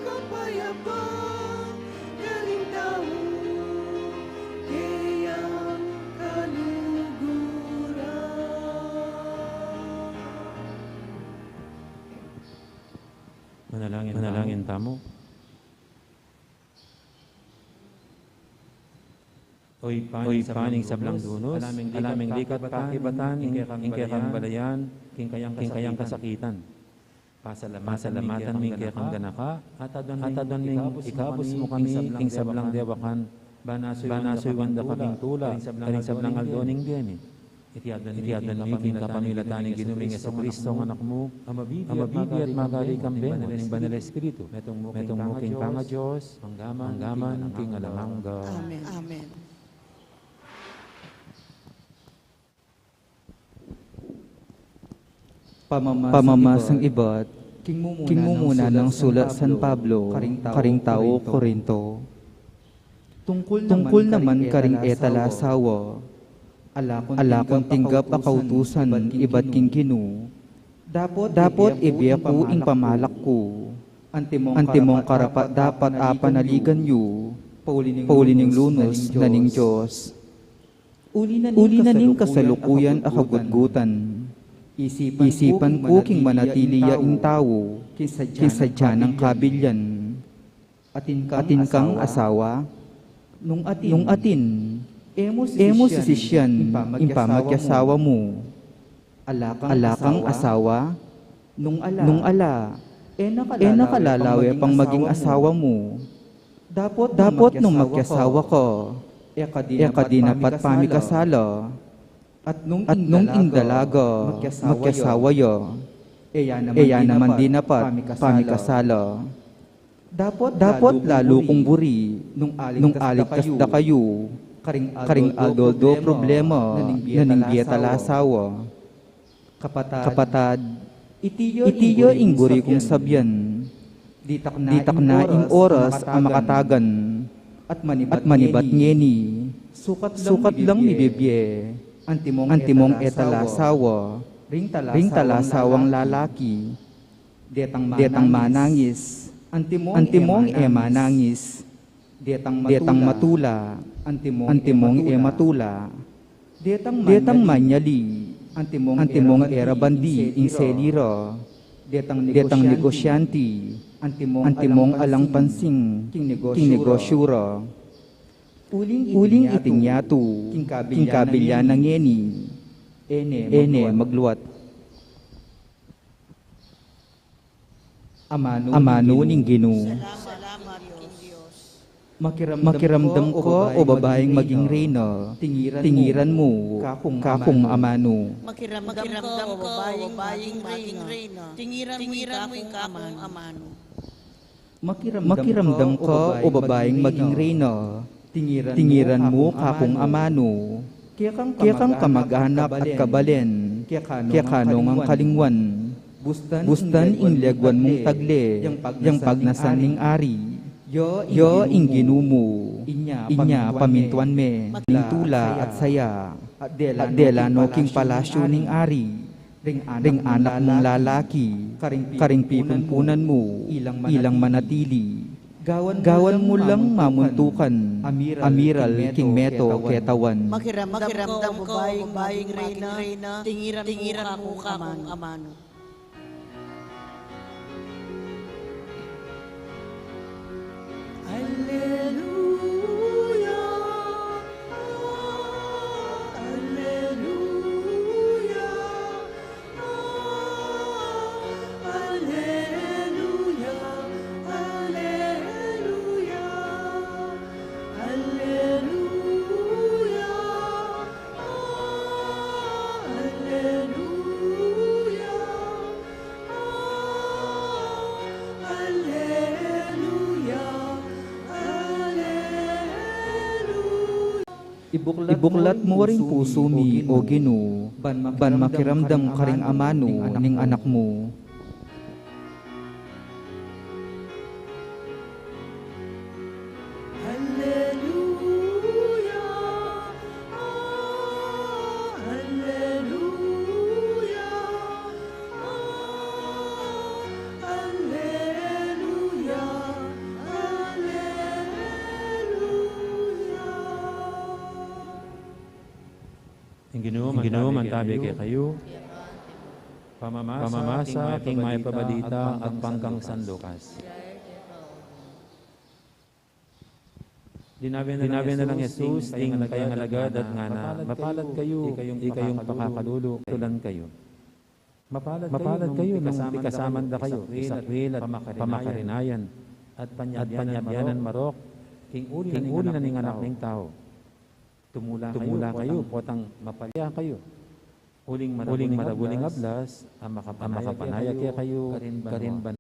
kapayapang kalintao, kayang kaluguran. Manalangin tamo. Oy paning sablang dunos, alaming likat pakibatan, ingkay kang balayan, king kayang kasakitan. Pasalamatan ming kaya kang ganaka, atadon ming ikabos mo kami, king sablang dewakan, banasoy wanda kaming tula, karing sablang aldoning diyemi. Itiyadan mi king kapamilataning ginuming Jesucristo ang anak mo, amabibi at magari kang beno, ng banal Espiritu, metong mo king panga Diyos, manggaman king alamangga. Amen. Amen. Pamamasang iba't king mo muna ng sulat San Pablo, karing tao Korinto. Tungkol naman karing etalasawa, alakon tinggap akautusan iba't king kinu, dapot ibiya ko ing pamalak ko, antimong karapat dapat apanaligan yu, paulining lunos na ning Diyos. Uli na ning kasalukuyan akagudgutan, isipan ko king manatiliya ing tao, kinsadya ng kabilyan. Atin kang asawa, nung atin, emo sisisyan, impamagyasawa mo. Alakang asawa, nung ala, nakalalawe pang maging asawa mo. Dapot nung magyasawa ko, kadinapat pamikasala. At nung indalaga, magkasawa yo, eya naman din dapat pamikasala. Dapot lalo kong buri, nung aligtas da kayo, karing aldo problema na ninggiyat alasawa. Kapatad, itiyo ing buri kong sabyan, ditak na ing oras ang makatagan, at manibat ngeni, sukat lang ibibye. Antimong etalasawa, ring talasawang lalaki, detang manangis, antimong manangis, detang matula, antimong matula, detang manyali, antimong erabandi, inseliro, detang negosyante, antimong alang pansing, king negosyuro. Uling iting yato, king kabilya ng eni, ene magluwat. Amano ning ginu. Makiramdam ko o babaeng maging reyna, tingiran mo, kakong amano. Makiramdam ko babaeng maging reyna, tingiran mo yung kakong amano. Makiramdam ko o babaeng maging reyna, tingiran mo kakong amano, kaya kang kamag-anak at kabalen, kaya kanong ang kalingwan, bustan ing legwan mong tagle, yang pagnasan ning ari, yo ing ginumo, inya pamintuan me, ning tula at saya, at delano king palasyo ning ari, ring anak mong lalaki, karing pipumpunan mo, ilang manatili. Gawan mo lang mamuntukan, amiral king meto ketawan. Makiramdam ko babaeng reyna, tingiran mo kakong amano. Alleluia, alleluia, alleluia, alleluia, alleluia, alleluia, Ibuklat mo ring puso mi o Gino, ban makiramdam karing amano ning anak mo. Alleluia, alleluia, alleluia. Ginoo man tabi kay kayo, pamamasa, king may pabalita at pangkang San Lucas. Dinabi na lang Jesus, ting kayang alagad at nga na, mapalad kayo, ikayong pakakalulo, tulan kayo. Mapalad kayo nung ikasaman da kayo, isakwil at pamakarinayan, at panyabyanan marok, king uli na ning anak ning tao. Tumula kayo, potang mapalya kayo. Uling marabuling ablas, ang makapanaya kaya kayo, karin ban